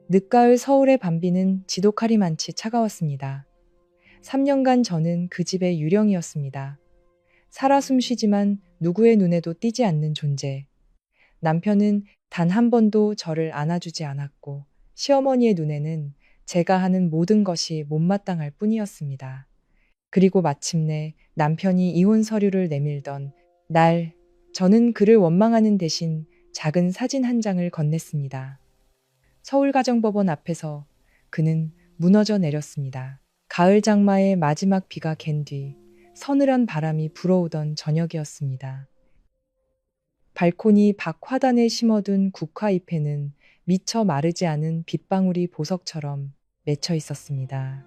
늦가을 서울의 밤비는 지독하리 많지 차가웠습니다. 3년간 저는 그 집의 유령이었습니다. 살아 숨쉬지만 누구의 눈에도 띄지 않는 존재. 남편은 단 한 번도 저를 안아주지 않았고, 시어머니의 눈에는 제가 하는 모든 것이 못마땅할 뿐이었습니다. 그리고 마침내 남편이 이혼 서류를 내밀던 날, 저는 그를 원망하는 대신 작은 사진 한 장을 건넸습니다. 서울가정법원 앞에서 그는 무너져 내렸습니다. 가을 장마의 마지막 비가 갠 뒤 서늘한 바람이 불어오던 저녁이었습니다. 발코니 밖 화단에 심어둔 국화잎에는 미처 마르지 않은 빗방울이 보석처럼 맺혀 있었습니다.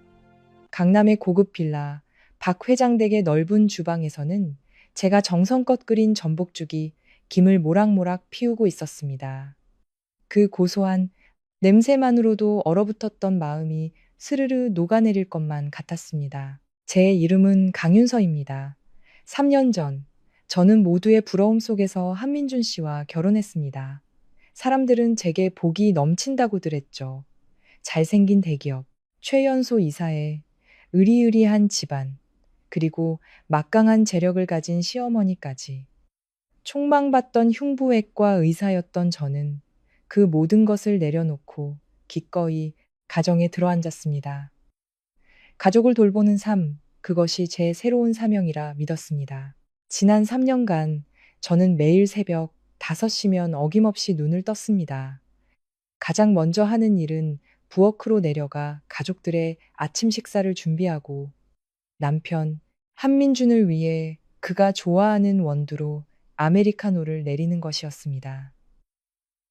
강남의 고급 빌라 박 회장 댁의 넓은 주방에서는 제가 정성껏 끓인 전복죽이 김을 모락모락 피우고 있었습니다. 그 고소한 냄새만으로도 얼어붙었던 마음이 스르르 녹아내릴 것만 같았습니다. 제 이름은 강윤서입니다. 3년 전, 저는 모두의 부러움 속에서 한민준 씨와 결혼했습니다. 사람들은 제게 복이 넘친다고들 했죠. 잘생긴 대기업, 최연소 이사에 의리의리한 집안, 그리고 막강한 재력을 가진 시어머니까지. 촉망받던 흉부외과 의사였던 저는 그 모든 것을 내려놓고 기꺼이 가정에 들어앉았습니다. 가족을 돌보는 삶, 그것이 제 새로운 사명이라 믿었습니다. 지난 3년간 저는 매일 새벽 5시면 어김없이 눈을 떴습니다. 가장 먼저 하는 일은 부엌으로 내려가 가족들의 아침 식사를 준비하고 남편 한민준을 위해 그가 좋아하는 원두로 아메리카노를 내리는 것이었습니다.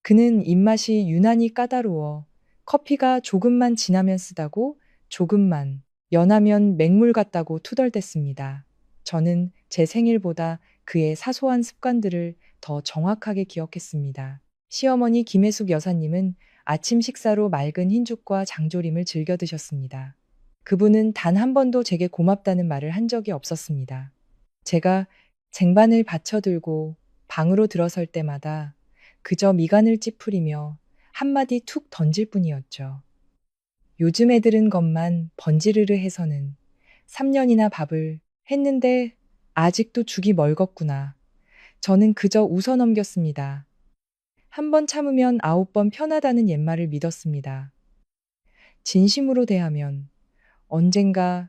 그는 입맛이 유난히 까다로워 커피가 조금만 진하면 쓰다고 조금만 연하면 맹물 같다고 투덜댔습니다. 저는 제 생일보다 그의 사소한 습관들을 더 정확하게 기억했습니다. 시어머니 김혜숙 여사님은 아침 식사로 맑은 흰죽과 장조림을 즐겨 드셨습니다. 그분은 단 한 번도 제게 고맙다는 말을 한 적이 없었습니다. 제가 쟁반을 받쳐들고 방으로 들어설 때마다 그저 미간을 찌푸리며 한마디 툭 던질 뿐이었죠. 요즘 애들은 것만 번지르르 해서는 3년이나 밥을 했는데 아직도 죽이 멀겠구나. 저는 그저 웃어 넘겼습니다. 한 번 참으면 9번 편하다는 옛말을 믿었습니다. 진심으로 대하면 언젠가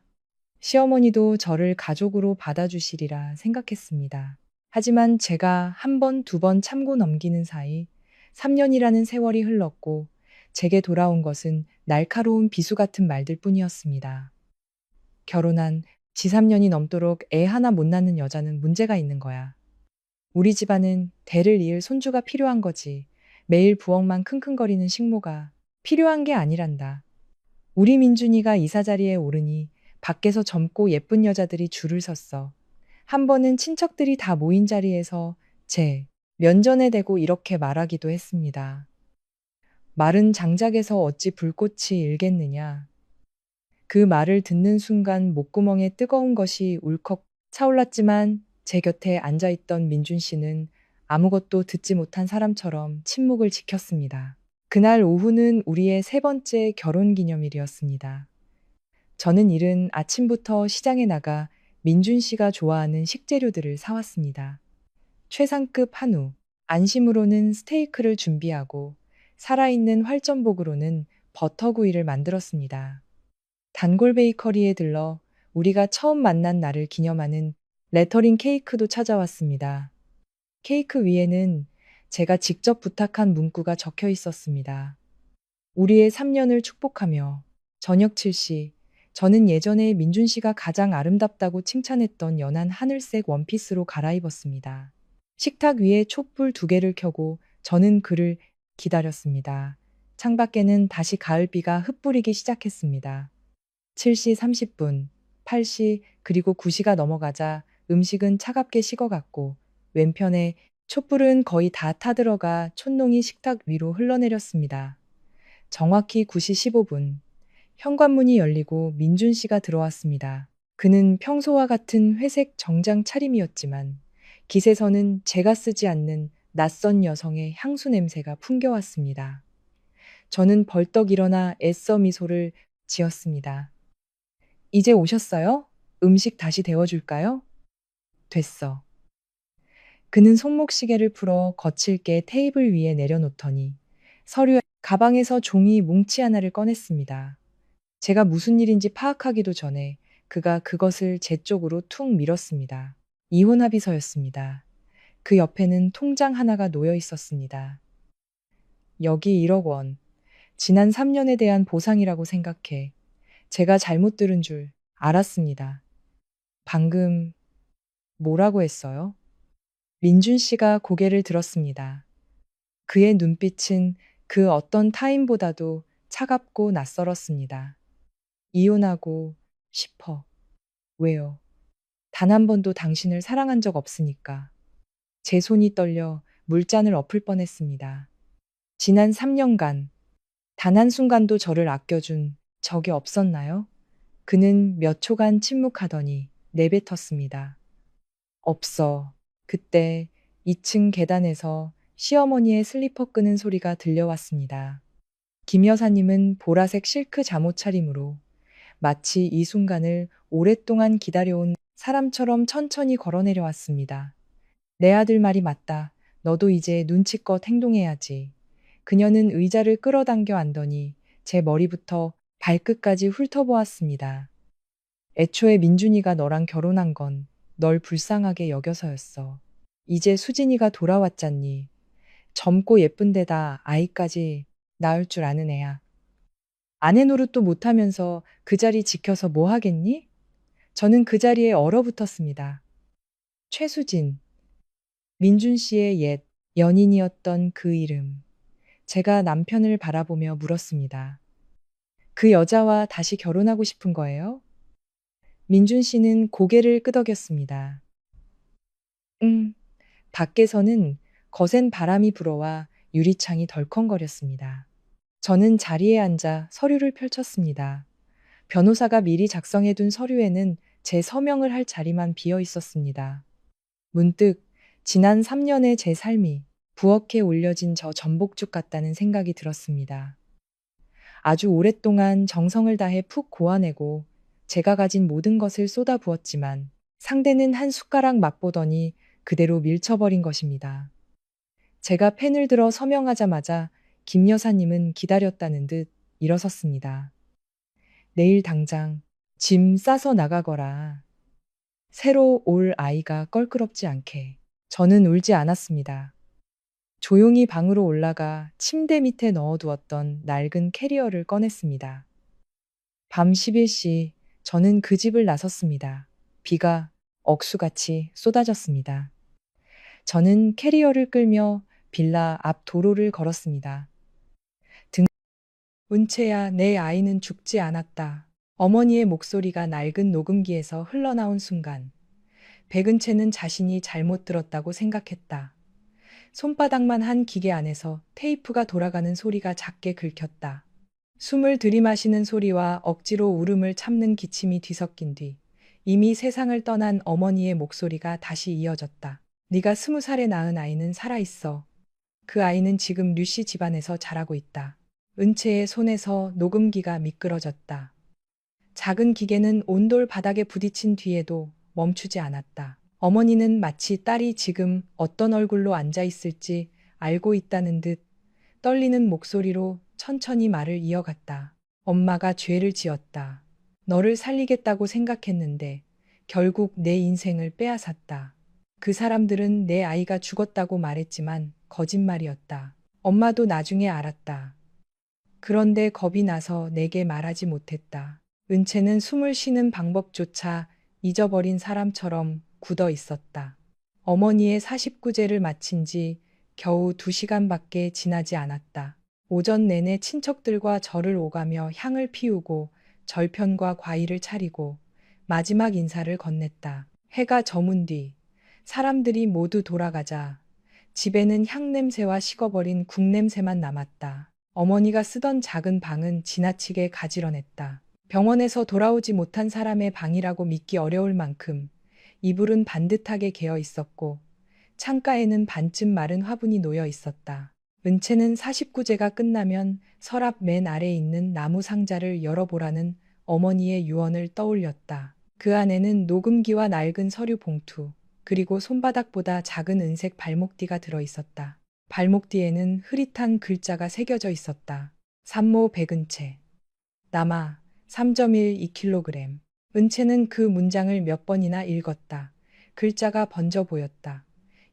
시어머니도 저를 가족으로 받아주시리라 생각했습니다. 하지만 제가 한 번, 두 번 참고 넘기는 사이 3년이라는 세월이 흘렀고 제게 돌아온 것은 날카로운 비수 같은 말들 뿐이었습니다. 결혼한 지 3년이 넘도록 애 하나 못 낳는 여자는 문제가 있는 거야. 우리 집안은 대를 이을 손주가 필요한 거지. 매일 부엌만 킁킁거리는 식모가 필요한 게 아니란다. 우리 민준이가 이사 자리에 오르니 밖에서 젊고 예쁜 여자들이 줄을 섰어. 한 번은 친척들이 다 모인 자리에서 제 면전에 대고 이렇게 말하기도 했습니다. 마른 장작에서 어찌 불꽃이 일겠느냐. 그 말을 듣는 순간 목구멍에 뜨거운 것이 울컥 차올랐지만 제 곁에 앉아있던 민준 씨는 아무것도 듣지 못한 사람처럼 침묵을 지켰습니다. 그날 오후는 우리의 세 번째 결혼 기념일이었습니다. 저는 이른 아침부터 시장에 나가 민준 씨가 좋아하는 식재료들을 사왔습니다. 최상급 한우, 안심으로는 스테이크를 준비하고 살아있는 활전복으로는 버터구이를 만들었습니다. 단골 베이커리에 들러 우리가 처음 만난 날을 기념하는 레터링 케이크도 찾아왔습니다. 케이크 위에는 제가 직접 부탁한 문구가 적혀 있었습니다. 우리의 3년을 축복하며 저녁 7시 저는 예전에 민준 씨가 가장 아름답다고 칭찬했던 연한 하늘색 원피스로 갈아입었습니다. 식탁 위에 촛불 2개를 켜고 저는 그를 기다렸습니다. 창밖에는 다시 가을비가 흩뿌리기 시작했습니다. 7시 30분, 8시, 그리고 9시가 넘어가자 음식은 차갑게 식어갔고 왼편에 촛불은 거의 다 타들어가 촛농이 식탁 위로 흘러내렸습니다. 정확히 9시 15분, 현관문이 열리고 민준 씨가 들어왔습니다. 그는 평소와 같은 회색 정장 차림이었지만 깃에서는 제가 쓰지 않는 낯선 여성의 향수 냄새가 풍겨왔습니다. 저는 벌떡 일어나 애써 미소를 지었습니다. 이제 오셨어요? 음식 다시 데워줄까요? 됐어. 그는 손목시계를 풀어 거칠게 테이블 위에 내려놓더니 서류에 가방에서 종이 뭉치 하나를 꺼냈습니다. 제가 무슨 일인지 파악하기도 전에 그가 그것을 제 쪽으로 툭 밀었습니다. 이혼 합의서였습니다. 그 옆에는 통장 하나가 놓여 있었습니다. 여기 1억 원. 지난 3년에 대한 보상이라고 생각해. 제가 잘못 들은 줄 알았습니다. 방금 뭐라고 했어요? 민준 씨가 고개를 들었습니다. 그의 눈빛은 그 어떤 타인보다도 차갑고 낯설었습니다. 이혼하고 싶어. 왜요? 단 한 번도 당신을 사랑한 적 없으니까. 제 손이 떨려 물잔을 엎을 뻔했습니다. 지난 3년간 단 한순간도 저를 아껴준 적이 없었나요? 그는 몇 초간 침묵하더니 내뱉었습니다. 없어. 그때 2층 계단에서 시어머니의 슬리퍼 끄는 소리가 들려왔습니다. 김 여사님은 보라색 실크 잠옷 차림으로 마치 이 순간을 오랫동안 기다려온 사람처럼 천천히 걸어 내려왔습니다. 내 아들 말이 맞다. 너도 이제 눈치껏 행동해야지. 그녀는 의자를 끌어당겨 앉더니 제 머리부터 발끝까지 훑어보았습니다. 애초에 민준이가 너랑 결혼한 건 널 불쌍하게 여겨서였어. 이제 수진이가 돌아왔잖니. 젊고 예쁜 데다 아이까지 낳을 줄 아는 애야. 아내 노릇도 못하면서 그 자리 지켜서 뭐 하겠니? 저는 그 자리에 얼어붙었습니다. 최수진, 민준 씨의 옛 연인이었던 그 이름. 제가 남편을 바라보며 물었습니다. 그 여자와 다시 결혼하고 싶은 거예요? 민준 씨는 고개를 끄덕였습니다. 응. 밖에서는 거센 바람이 불어와 유리창이 덜컹거렸습니다. 저는 자리에 앉아 서류를 펼쳤습니다. 변호사가 미리 작성해둔 서류에는 제 서명을 할 자리만 비어 있었습니다. 문득 지난 3년의 제 삶이 부엌에 올려진 저 전복죽 같다는 생각이 들었습니다. 아주 오랫동안 정성을 다해 푹 고아내고 제가 가진 모든 것을 쏟아부었지만 상대는 한 숟가락 맛보더니 그대로 밀쳐버린 것입니다. 제가 펜을 들어 서명하자마자 김 여사님은 기다렸다는 듯 일어섰습니다. 내일 당장 짐 싸서 나가거라. 새로 올 아이가 껄끄럽지 않게. 저는 울지 않았습니다. 조용히 방으로 올라가 침대 밑에 넣어두었던 낡은 캐리어를 꺼냈습니다. 밤 11시 저는 그 집을 나섰습니다. 비가 억수같이 쏟아졌습니다. 저는 캐리어를 끌며 빌라 앞 도로를 걸었습니다. 은채야, 내 아이는 죽지 않았다. 어머니의 목소리가 낡은 녹음기에서 흘러나온 순간 백은채는 자신이 잘못 들었다고 생각했다. 손바닥만 한 기계 안에서 테이프가 돌아가는 소리가 작게 긁혔다. 숨을 들이마시는 소리와 억지로 울음을 참는 기침이 뒤섞인 뒤 이미 세상을 떠난 어머니의 목소리가 다시 이어졌다. 네가 20살에 낳은 아이는 살아있어. 그 아이는 지금 류씨 집안에서 자라고 있다. 은채의 손에서 녹음기가 미끄러졌다. 작은 기계는 온돌 바닥에 부딪힌 뒤에도 멈추지 않았다. 어머니는 마치 딸이 지금 어떤 얼굴로 앉아 있을지 알고 있다는 듯 떨리는 목소리로 천천히 말을 이어갔다. 엄마가 죄를 지었다. 너를 살리겠다고 생각했는데 결국 내 인생을 빼앗았다. 그 사람들은 내 아이가 죽었다고 말했지만 거짓말이었다. 엄마도 나중에 알았다. 그런데 겁이 나서 내게 말하지 못했다. 은채는 숨을 쉬는 방법조차 잊어버린 사람처럼 굳어 있었다. 어머니의 49제를 마친 지 겨우 2시간밖에 지나지 않았다. 오전 내내 친척들과 절을 오가며 향을 피우고 절편과 과일을 차리고 마지막 인사를 건넸다. 해가 저문 뒤 사람들이 모두 돌아가자 집에는 향냄새와 식어버린 국냄새만 남았다. 어머니가 쓰던 작은 방은 지나치게 가지런했다. 병원에서 돌아오지 못한 사람의 방이라고 믿기 어려울 만큼 이불은 반듯하게 개어 있었고 창가에는 반쯤 마른 화분이 놓여 있었다. 은채는 49제가 끝나면 서랍 맨 아래에 있는 나무 상자를 열어보라는 어머니의 유언을 떠올렸다. 그 안에는 녹음기와 낡은 서류 봉투, 그리고 손바닥보다 작은 은색 발목띠가 들어있었다. 발목뒤에는 흐릿한 글자가 새겨져 있었다. 산모 백은채. 남아 3.1 2kg. 은채는 그 문장을 몇 번이나 읽었다. 글자가 번져 보였다.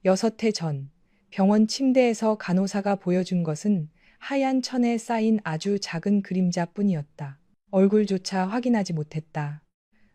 6해 전 병원 침대에서 간호사가 보여준 것은 하얀 천에 쌓인 아주 작은 그림자뿐이었다. 얼굴조차 확인하지 못했다.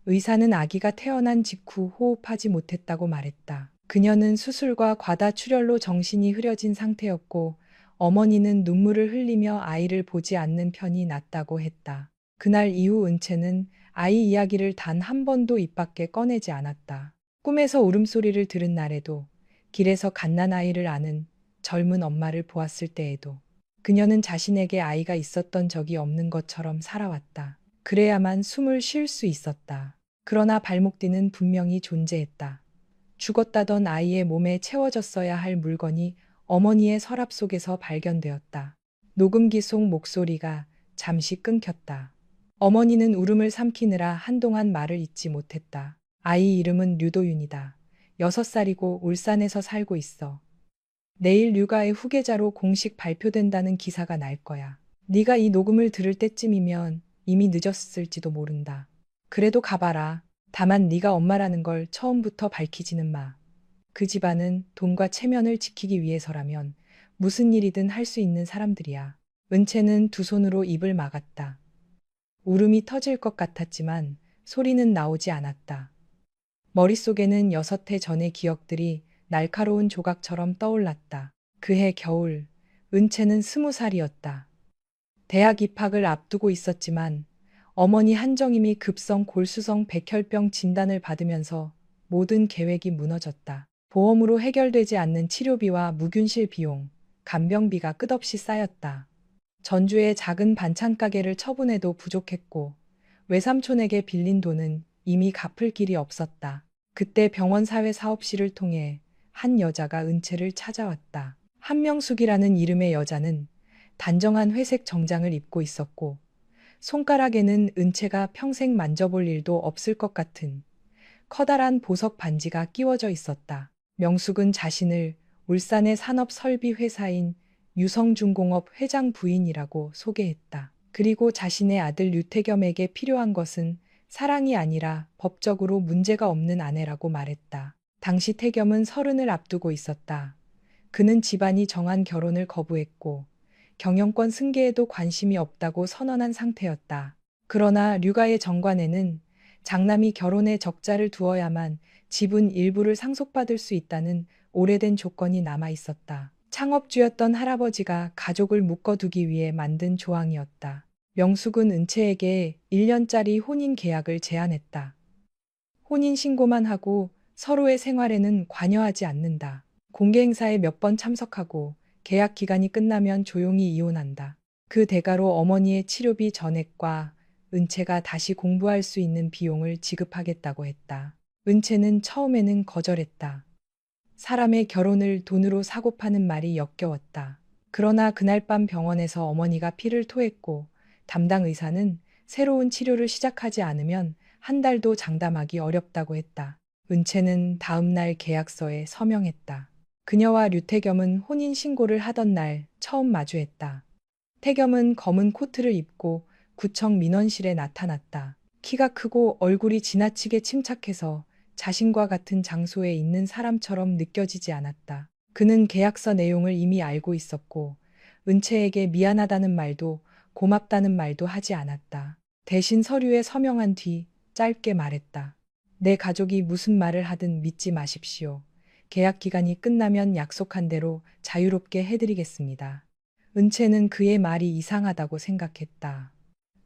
의사는 아기가 태어난 직후 호흡하지 못했다고 말했다. 그녀는 수술과 과다출혈로 정신이 흐려진 상태였고 어머니는 눈물을 흘리며 아이를 보지 않는 편이 낫다고 했다. 그날 이후 은채는 아이 이야기를 단 한 번도 입 밖에 꺼내지 않았다. 꿈에서 울음소리를 들은 날에도, 길에서 갓난아이를 아는 젊은 엄마를 보았을 때에도 그녀는 자신에게 아이가 있었던 적이 없는 것처럼 살아왔다. 그래야만 숨을 쉴 수 있었다. 그러나 발목뒤는 분명히 존재했다. 죽었다던 아이의 몸에 채워졌어야 할 물건이 어머니의 서랍 속에서 발견되었다. 녹음기 속 목소리가 잠시 끊겼다. 어머니는 울음을 삼키느라 한동안 말을 잇지 못했다. 아이 이름은 류도윤이다. 6살이고 울산에서 살고 있어. 내일 류가의 후계자로 공식 발표된다는 기사가 날 거야. 네가 이 녹음을 들을 때쯤이면 이미 늦었을지도 모른다. 그래도 가봐라. 다만 네가 엄마라는 걸 처음부터 밝히지는 마. 그 집안은 돈과 체면을 지키기 위해서라면 무슨 일이든 할 수 있는 사람들이야. 은채는 두 손으로 입을 막았다. 울음이 터질 것 같았지만 소리는 나오지 않았다. 머릿속에는 6해 전의 기억들이 날카로운 조각처럼 떠올랐다. 그해 겨울, 은채는 20살이었다. 대학 입학을 앞두고 있었지만 어머니 한정임이 급성 골수성 백혈병 진단을 받으면서 모든 계획이 무너졌다. 보험으로 해결되지 않는 치료비와 무균실 비용, 간병비가 끝없이 쌓였다. 전주의 작은 반찬 가게를 처분해도 부족했고 외삼촌에게 빌린 돈은 이미 갚을 길이 없었다. 그때 병원 사회 사업실을 통해 한 여자가 은채를 찾아왔다. 한명숙이라는 이름의 여자는 단정한 회색 정장을 입고 있었고 손가락에는 은채가 평생 만져볼 일도 없을 것 같은 커다란 보석 반지가 끼워져 있었다. 명숙은 자신을 울산의 산업설비회사인 유성중공업 회장 부인이라고 소개했다. 그리고 자신의 아들 류태겸에게 필요한 것은 사랑이 아니라 법적으로 문제가 없는 아내라고 말했다. 당시 태겸은 30을 앞두고 있었다. 그는 집안이 정한 결혼을 거부했고 경영권 승계에도 관심이 없다고 선언한 상태였다. 그러나 류가의 정관에는 장남이 결혼에 적자를 두어야만 지분 일부를 상속받을 수 있다는 오래된 조건이 남아 있었다. 창업주였던 할아버지가 가족을 묶어두기 위해 만든 조항이었다. 명숙은 은채에게 1년짜리 혼인 계약을 제안했다. 혼인 신고만 하고 서로의 생활에는 관여하지 않는다. 공개 행사에 몇 번 참석하고 계약 기간이 끝나면 조용히 이혼한다. 그 대가로 어머니의 치료비 전액과 은채가 다시 공부할 수 있는 비용을 지급하겠다고 했다. 은채는 처음에는 거절했다. 사람의 결혼을 돈으로 사고 파는 말이 역겨웠다. 그러나 그날 밤 병원에서 어머니가 피를 토했고 담당 의사는 새로운 치료를 시작하지 않으면 한 달도 장담하기 어렵다고 했다. 은채는 다음 날 계약서에 서명했다. 그녀와 류태겸은 혼인신고를 하던 날 처음 마주했다. 태겸은 검은 코트를 입고 구청 민원실에 나타났다. 키가 크고 얼굴이 지나치게 침착해서 자신과 같은 장소에 있는 사람처럼 느껴지지 않았다. 그는 계약서 내용을 이미 알고 있었고 은채에게 미안하다는 말도 고맙다는 말도 하지 않았다. 대신 서류에 서명한 뒤 짧게 말했다. 내 가족이 무슨 말을 하든 믿지 마십시오. 계약 기간이 끝나면 약속한 대로 자유롭게 해드리겠습니다. 은채는 그의 말이 이상하다고 생각했다.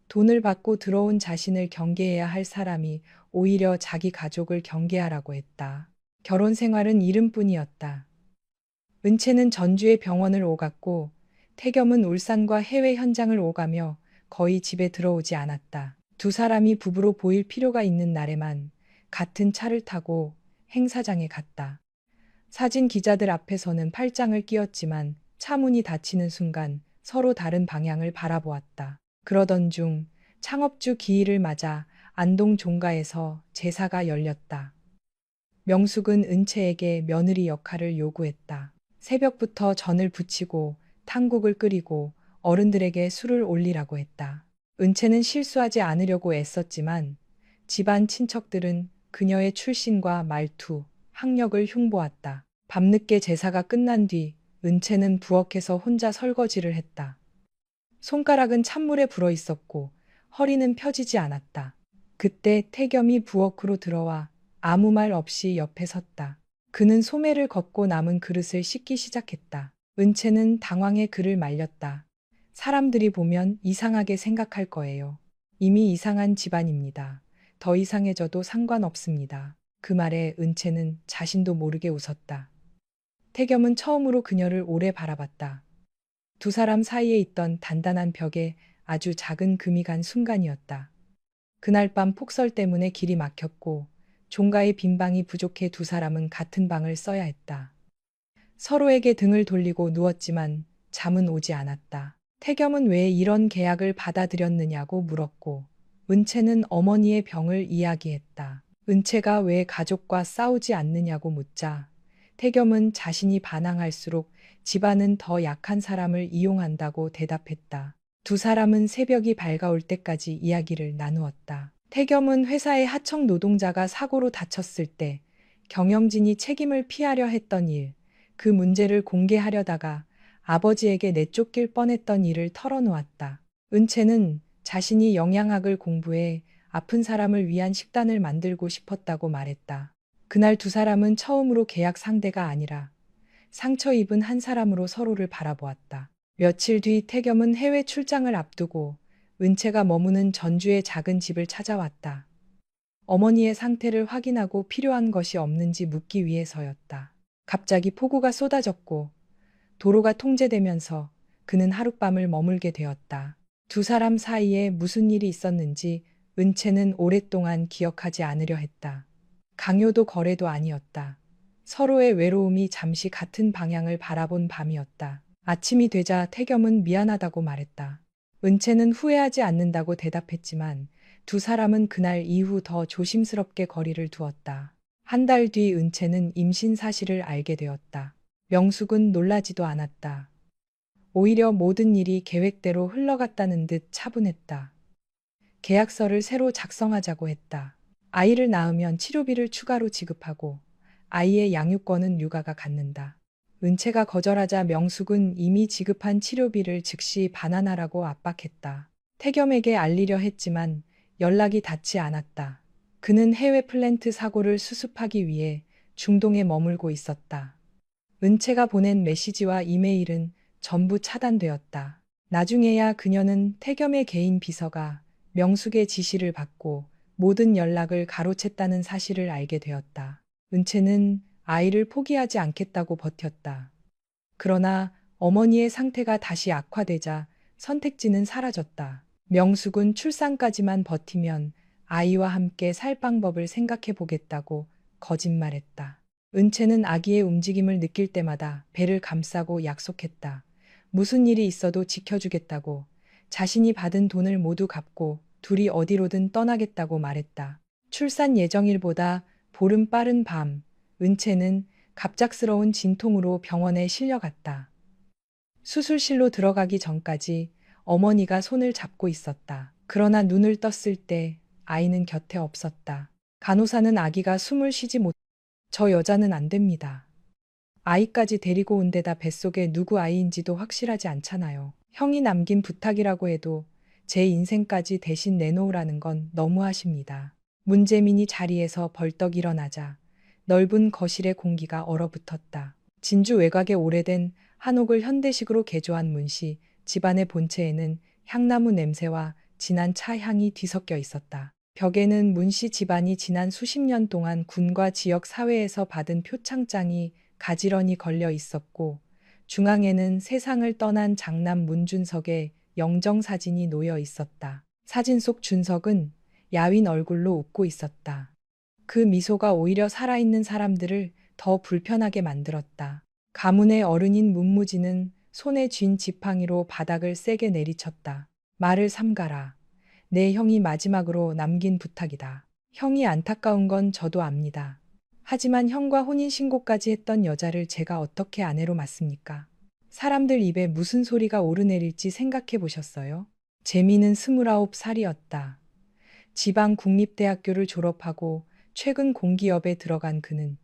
돈을 받고 들어온 자신을 경계해야 할 사람이 오히려 자기 가족을 경계하라고 했다. 결혼 생활은 이름뿐이었다. 은채는 전주의 병원을 오갔고 태겸은 울산과 해외 현장을 오가며 거의 집에 들어오지 않았다. 두 사람이 부부로 보일 필요가 있는 날에만 같은 차를 타고 행사장에 갔다. 사진 기자들 앞에서는 팔짱을 끼었지만 차 문이 닫히는 순간 서로 다른 방향을 바라보았다. 그러던 중 창업주 기일을 맞아 안동 종가에서 제사가 열렸다. 명숙은 은채에게 며느리 역할을 요구했다. 새벽부터 전을 부치고 탕국을 끓이고 어른들에게 술을 올리라고 했다. 은채는 실수하지 않으려고 애썼지만 집안 친척들은 그녀의 출신과 말투, 학력을 흉보았다. 밤늦게 제사가 끝난 뒤 은채는 부엌에서 혼자 설거지를 했다. 손가락은 찬물에 불어 있었고 허리는 펴지지 않았다. 그때 태겸이 부엌으로 들어와 아무 말 없이 옆에 섰다. 그는 소매를 걷고 남은 그릇을 씻기 시작했다. 은채는 당황해 그를 말렸다. 사람들이 보면 이상하게 생각할 거예요. 이미 이상한 집안입니다. 더 이상해져도 상관없습니다. 그 말에 은채는 자신도 모르게 웃었다. 태겸은 처음으로 그녀를 오래 바라봤다. 두 사람 사이에 있던 단단한 벽에 아주 작은 금이 간 순간이었다. 그날 밤 폭설 때문에 길이 막혔고 종가의 빈 방이 부족해 두 사람은 같은 방을 써야 했다. 서로에게 등을 돌리고 누웠지만 잠은 오지 않았다. 태겸은 왜 이런 계약을 받아들였느냐고 물었고 은채는 어머니의 병을 이야기했다. 은채가 왜 가족과 싸우지 않느냐고 묻자 태겸은 자신이 반항할수록 집안은 더 약한 사람을 이용한다고 대답했다. 두 사람은 새벽이 밝아올 때까지 이야기를 나누었다. 태겸은 회사의 하청 노동자가 사고로 다쳤을 때 경영진이 책임을 피하려 했던 일, 그 문제를 공개하려다가 아버지에게 내쫓길 뻔했던 일을 털어놓았다. 은채는 자신이 영양학을 공부해 아픈 사람을 위한 식단을 만들고 싶었다고 말했다. 그날 두 사람은 처음으로 계약 상대가 아니라 상처 입은 한 사람으로 서로를 바라보았다. 며칠 뒤 태겸은 해외 출장을 앞두고 은채가 머무는 전주의 작은 집을 찾아왔다. 어머니의 상태를 확인하고 필요한 것이 없는지 묻기 위해서였다. 갑자기 폭우가 쏟아졌고 도로가 통제되면서 그는 하룻밤을 머물게 되었다. 두 사람 사이에 무슨 일이 있었는지 은채는 오랫동안 기억하지 않으려 했다. 강요도 거래도 아니었다. 서로의 외로움이 잠시 같은 방향을 바라본 밤이었다. 아침이 되자 태겸은 미안하다고 말했다. 은채는 후회하지 않는다고 대답했지만 두 사람은 그날 이후 더 조심스럽게 거리를 두었다. 한 달 뒤 은채는 임신 사실을 알게 되었다. 명숙은 놀라지도 않았다. 오히려 모든 일이 계획대로 흘러갔다는 듯 차분했다. 계약서를 새로 작성하자고 했다. 아이를 낳으면 치료비를 추가로 지급하고 아이의 양육권은 육아가 갖는다. 은채가 거절하자 명숙은 이미 지급한 치료비를 즉시 반환하라고 압박했다. 태겸에게 알리려 했지만 연락이 닿지 않았다. 그는 해외 플랜트 사고를 수습하기 위해 중동에 머물고 있었다. 은채가 보낸 메시지와 이메일은 전부 차단되었다. 나중에야 그녀는 태겸의 개인 비서가 명숙의 지시를 받고 모든 연락을 가로챘다는 사실을 알게 되었다. 은채는 아이를 포기하지 않겠다고 버텼다. 그러나 어머니의 상태가 다시 악화되자 선택지는 사라졌다. 명숙은 출산까지만 버티면 아이와 함께 살 방법을 생각해 보겠다고 거짓말했다. 은채는 아기의 움직임을 느낄 때마다 배를 감싸고 약속했다. 무슨 일이 있어도 지켜주겠다고, 자신이 받은 돈을 모두 갚고 둘이 어디로든 떠나겠다고 말했다. 출산 예정일보다 보름 빠른 밤, 은채는 갑작스러운 진통으로 병원에 실려갔다. 수술실로 들어가기 전까지 어머니가 손을 잡고 있었다. 그러나 눈을 떴을 때 아이는 곁에 없었다. 간호사는 아기가 숨을 쉬지 못, 저 여자는 안 됩니다. 아이까지 데리고 온 데다 뱃속에 누구 아이인지도 확실하지 않잖아요. 형이 남긴 부탁이라고 해도 제 인생까지 대신 내놓으라는 건 너무하십니다. 문재민이 자리에서 벌떡 일어나자 넓은 거실의 공기가 얼어붙었다. 진주 외곽의 오래된 한옥을 현대식으로 개조한 문씨 집안의 본체에는 향나무 냄새와 진한 차 향이 뒤섞여 있었다. 벽에는 문씨 집안이 지난 수십 년 동안 군과 지역 사회에서 받은 표창장이 가지런히 걸려 있었고 중앙에는 세상을 떠난 장남 문준석의 영정사진이 놓여 있었다. 사진 속 준석은 야윈 얼굴로 웃고 있었다. 그 미소가 오히려 살아있는 사람들을 더 불편하게 만들었다. 가문의 어른인 문무지는 손에 쥔 지팡이로 바닥을 세게 내리쳤다. 말을 삼가라. 내 형이 마지막으로 남긴 부탁이다. 형이 안타까운 건 저도 압니다. 하지만 형과 혼인신고까지 했던 여자를 제가 어떻게 아내로 맞습니까? 사람들 입에 무슨 소리가 오르내릴지 생각해 보셨어요? 재미는 29살이었다. 지방 국립대학교를 졸업하고 최근 공기업에 들어간 그는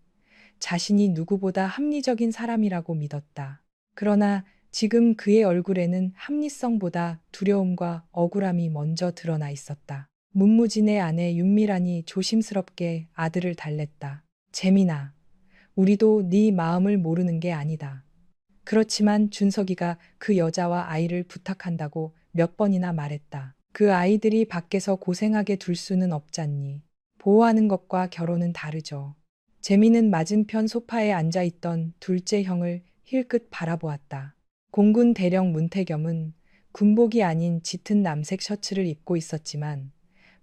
자신이 누구보다 합리적인 사람이라고 믿었다. 그러나 지금 그의 얼굴에는 합리성보다 두려움과 억울함이 먼저 드러나 있었다. 문무진의 아내 윤미란이 조심스럽게 아들을 달랬다. 재민아, 우리도 네 마음을 모르는 게 아니다. 그렇지만 준석이가 그 여자와 아이를 부탁한다고 몇 번이나 말했다. 그 아이들이 밖에서 고생하게 둘 수는 없잖니. 보호하는 것과 결혼은 다르죠. 재민은 맞은편 소파에 앉아있던 둘째 형을 힐끗 바라보았다. 공군 대령 문태겸은 군복이 아닌 짙은 남색 셔츠를 입고 있었지만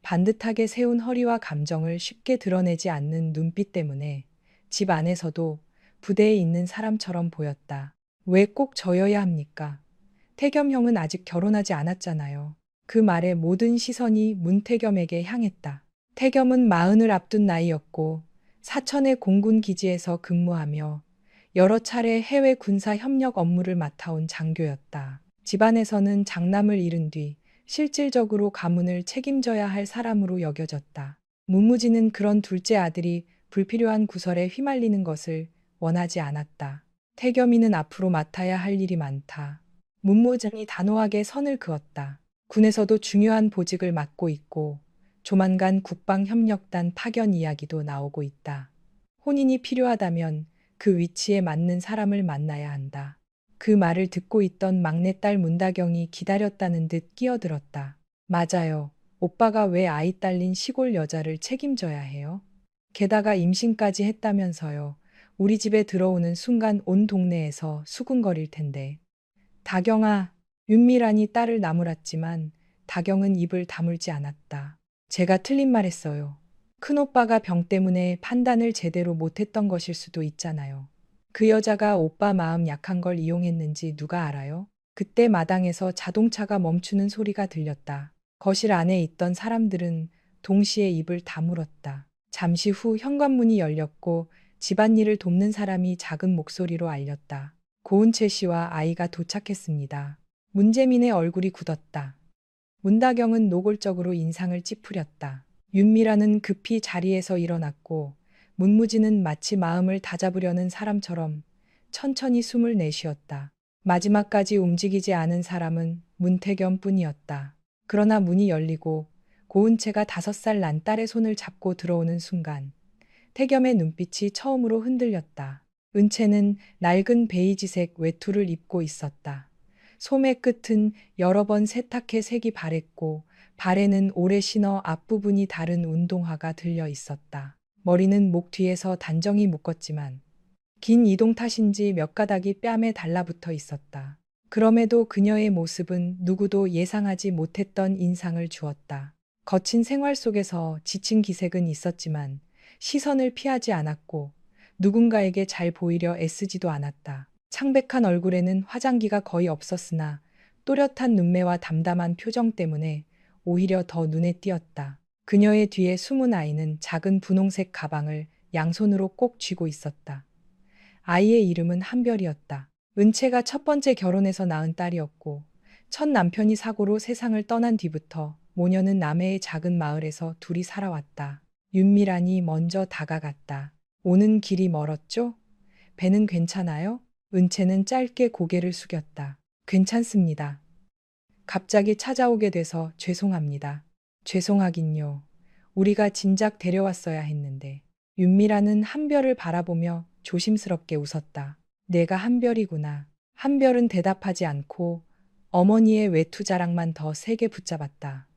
반듯하게 세운 허리와 감정을 쉽게 드러내지 않는 눈빛 때문에 집 안에서도 부대에 있는 사람처럼 보였다. 왜 꼭 저여야 합니까? 태겸 형은 아직 결혼하지 않았잖아요. 그 말에 모든 시선이 문태겸에게 향했다. 태겸은 40을 앞둔 나이였고 사천의 공군 기지에서 근무하며 여러 차례 해외 군사 협력 업무를 맡아온 장교였다. 집안에서는 장남을 잃은 뒤 실질적으로 가문을 책임져야 할 사람으로 여겨졌다. 문무지는 그런 둘째 아들이 불필요한 구설에 휘말리는 것을 원하지 않았다. 태겸이는 앞으로 맡아야 할 일이 많다. 문무장이 단호하게 선을 그었다. 군에서도 중요한 보직을 맡고 있고 조만간 국방협력단 파견 이야기도 나오고 있다. 혼인이 필요하다면 그 위치에 맞는 사람을 만나야 한다. 그 말을 듣고 있던 막내딸 문다경이 기다렸다는 듯 끼어들었다. 맞아요. 오빠가 왜 아이 딸린 시골 여자를 책임져야 해요? 게다가 임신까지 했다면서요. 우리 집에 들어오는 순간 온 동네에서 수군거릴 텐데. 다경아, 윤미란이 딸을 나무랐지만 다경은 입을 다물지 않았다. 제가 틀린 말 했어요. 큰오빠가 병 때문에 판단을 제대로 못했던 것일 수도 있잖아요. 그 여자가 오빠 마음 약한 걸 이용했는지 누가 알아요? 그때 마당에서 자동차가 멈추는 소리가 들렸다. 거실 안에 있던 사람들은 동시에 입을 다물었다. 잠시 후 현관문이 열렸고 집안일을 돕는 사람이 작은 목소리로 알렸다. 고은채 씨와 아이가 도착했습니다. 문재민의 얼굴이 굳었다. 문다경은 노골적으로 인상을 찌푸렸다. 윤미라는 급히 자리에서 일어났고 문무지는 마치 마음을 다잡으려는 사람처럼 천천히 숨을 내쉬었다. 마지막까지 움직이지 않은 사람은 문태겸 뿐이었다. 그러나 문이 열리고 고은채가 5살 난 딸의 손을 잡고 들어오는 순간 태겸의 눈빛이 처음으로 흔들렸다. 은채는 낡은 베이지색 외투를 입고 있었다. 소매 끝은 여러 번 세탁해 색이 바랬고 발에는 오래 신어 앞부분이 다른 운동화가 들려 있었다. 머리는 목 뒤에서 단정히 묶었지만 긴 이동 탓인지 몇 가닥이 뺨에 달라붙어 있었다. 그럼에도 그녀의 모습은 누구도 예상하지 못했던 인상을 주었다. 거친 생활 속에서 지친 기색은 있었지만 시선을 피하지 않았고 누군가에게 잘 보이려 애쓰지도 않았다. 창백한 얼굴에는 화장기가 거의 없었으나 또렷한 눈매와 담담한 표정 때문에 오히려 더 눈에 띄었다. 그녀의 뒤에 숨은 아이는 작은 분홍색 가방을 양손으로 꼭 쥐고 있었다. 아이의 이름은 한별이었다. 은채가 첫 번째 결혼해서 낳은 딸이었고 첫 남편이 사고로 세상을 떠난 뒤부터 모녀는 남해의 작은 마을에서 둘이 살아왔다. 윤미란이 먼저 다가갔다. 오는 길이 멀었죠? 배는 괜찮아요? 은채는 짧게 고개를 숙였다. 괜찮습니다. 갑자기 찾아오게 돼서 죄송합니다. 죄송하긴요. 우리가 진작 데려왔어야 했는데. 윤미라는 한별을 바라보며 조심스럽게 웃었다. 내가 한별이구나. 한별은 대답하지 않고 어머니의 외투 자락만 더 세게 붙잡았다.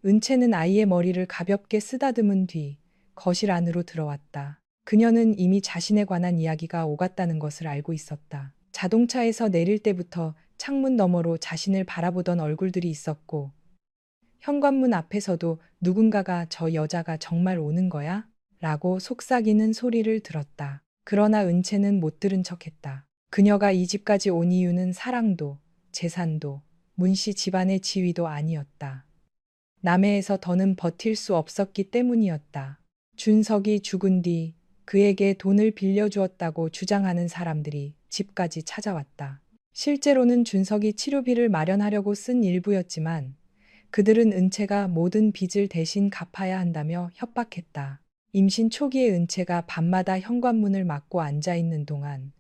은채는 아이의 머리를 가볍게 쓰다듬은 뒤 거실 안으로 들어왔다. 그녀는 이미 자신에 관한 이야기가 오갔다는 것을 알고 있었다. 자동차에서 내릴 때부터 창문 너머로 자신을 바라보던 얼굴들이 있었고 현관문 앞에서도 누군가가 저 여자가 정말 오는 거야? 라고 속삭이는 소리를 들었다. 그러나 은채는 못 들은 척했다. 그녀가 이 집까지 온 이유는 사랑도, 재산도, 문씨 집안의 지위도 아니었다. 남해에서 더는 버틸 수 없었기 때문이었다. 준석이 죽은 뒤 그에게 돈을 빌려주었다고 주장하는 사람들이 집까지 찾아왔다. 실제로는 준석이 치료비를 마련하려고 쓴 일부였지만 그들은 은채가 모든 빚을 대신 갚아야 한다며 협박했다. 임신 초기의 은채가 밤마다 현관문을 막고 앉아 있는 동안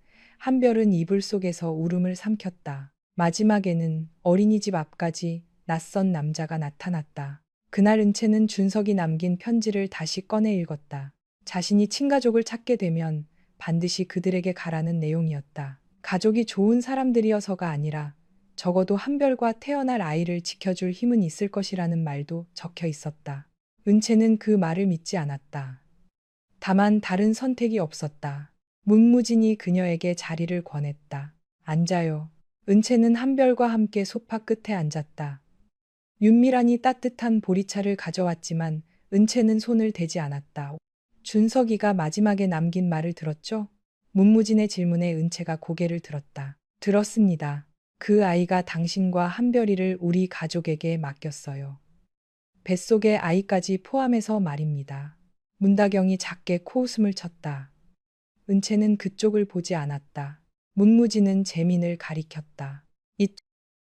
한별은 이불 속에서 울음을 삼켰다. 마지막에는 어린이집 앞까지 낯선 남자가 나타났다. 그날 은채는 준석이 남긴 편지를 다시 꺼내 읽었다. 자신이 친가족을 찾게 되면 반드시 그들에게 가라는 내용이었다. 가족이 좋은 사람들이어서가 아니라 적어도 한별과 태어날 아이를 지켜줄 힘은 있을 것이라는 말도 적혀 있었다. 은채는 그 말을 믿지 않았다. 다만 다른 선택이 없었다. 문무진이 그녀에게 자리를 권했다. 앉아요. 은채는 한별과 함께 소파 끝에 앉았다. 윤미란이 따뜻한 보리차를 가져왔지만 은채는 손을 대지 않았다. 준석이가 마지막에 남긴 말을 들었죠? 문무진의 질문에 은채가 고개를 들었다. 들었습니다. 그 아이가 당신과 한별이를 우리 가족에게 맡겼어요. 뱃속의 아이까지 포함해서 말입니다. 문다경이 작게 코웃음을 쳤다. 은채는 그쪽을 보지 않았다. 문무진은 재민을 가리켰다.